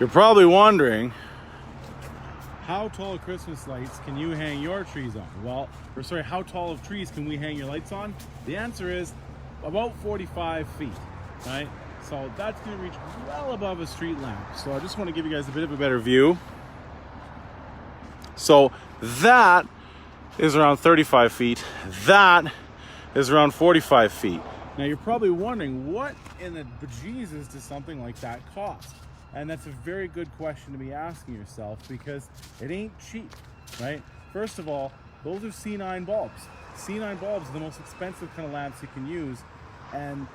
You're probably wondering, how tall Christmas lights can you hang your trees on? Well, or sorry, how tall of trees can we hang your lights on? The answer is about 45 feet, right? So that's gonna reach well above a street lamp. So I just wanna give you guys a bit of a better view. So that is around 35 feet. That is around 45 feet. Now you're probably wondering, what in the bejesus does something like that cost? And that's a very good question to be asking yourself, because it ain't cheap, right? First of all, those are C9 bulbs. C9 bulbs are the most expensive kind of lamps you can use. And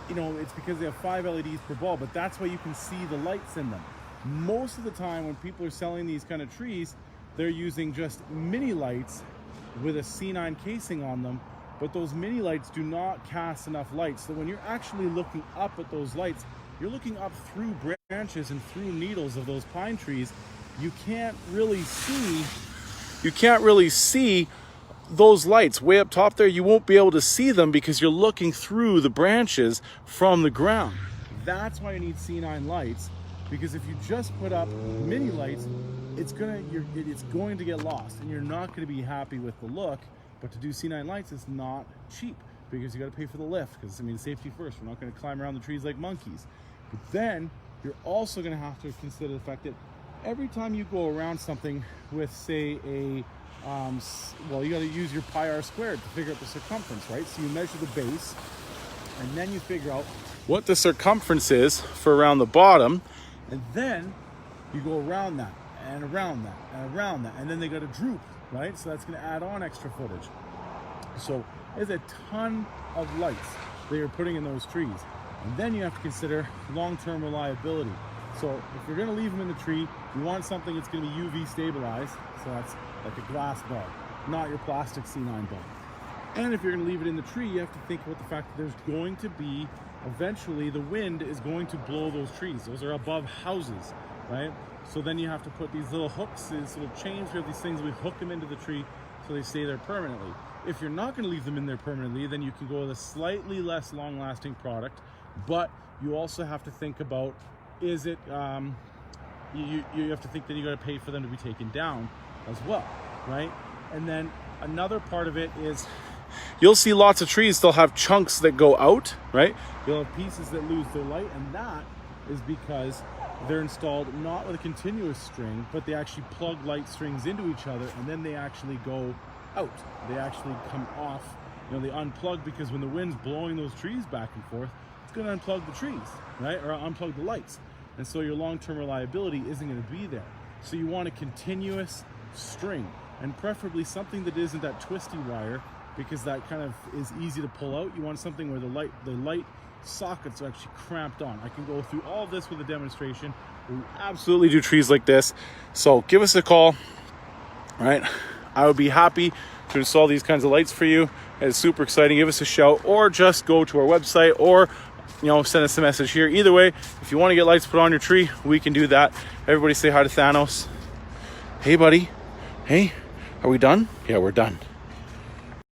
you know, it's because they have 5 LEDs per bulb, but that's why you can see the lights in them. Most of the time when people are selling these kind of trees, they're using just mini lights with a C9 casing on them, but those mini lights do not cast enough light. So when you're actually looking up at those lights, you're looking up through branches and through needles of those pine trees. You can't really see those lights way up top there. You won't be able to see them because you're looking through the branches from the ground. That's why you need C9 lights, because if you just put up mini lights, it's going to get lost and you're not going to be happy with the look. But to do C9 lights is not cheap, because you got to pay for the lift, because I mean, safety first. We're not going to climb around the trees like monkeys. But then you're also going to have to consider the fact that every time you go around something with, say, a well, you got to use your pi r squared to figure out the circumference, right? So you measure the base, and then you figure out what the circumference is for around the bottom, and then you go around that and around that and around that, and then they got to droop, right? So that's going to add on extra footage. So there's a ton of lights that you're putting in those trees. And then you have to consider long-term reliability. So if you're going to leave them in the tree, you want something that's going to be UV stabilized. So that's like a glass bulb, not your plastic C9 bulb. And if you're going to leave it in the tree, you have to think about the fact that there's going to be, eventually the wind is going to blow those trees. Those are above houses, right? So then you have to put these little hooks, these little chains, we have these things, we hook them into the tree so they stay there permanently. If you're not going to leave them in there permanently, then you can go with a slightly less long-lasting product. But you also have to think about, is it, you have to think that you got to pay for them to be taken down as well, right? And then another part of it is, you'll see lots of trees, they'll have chunks that go out, right? You'll have pieces that lose their light, and that is because they're installed not with a continuous string, but they actually plug light strings into each other, and then they actually go out. They actually come off, you know, they unplug, because when the wind's blowing those trees back and forth, going to unplug the trees, right? Or unplug the lights. And so your long-term reliability isn't going to be there. So you want a continuous string, and preferably something that isn't that twisty wire, because that kind of is easy to pull out. You want something where the light sockets are actually cramped on. I can go through all this with a demonstration. We absolutely do trees like this. So give us a call, right? I would be happy to install these kinds of lights for you. It's super exciting. Give us a shout, or just go to our website, or send us a message here. Either way, if you want to get lights put on your tree, we can do that. Everybody say hi to Thanos. Hey, buddy. Hey, are we done? Yeah, we're done.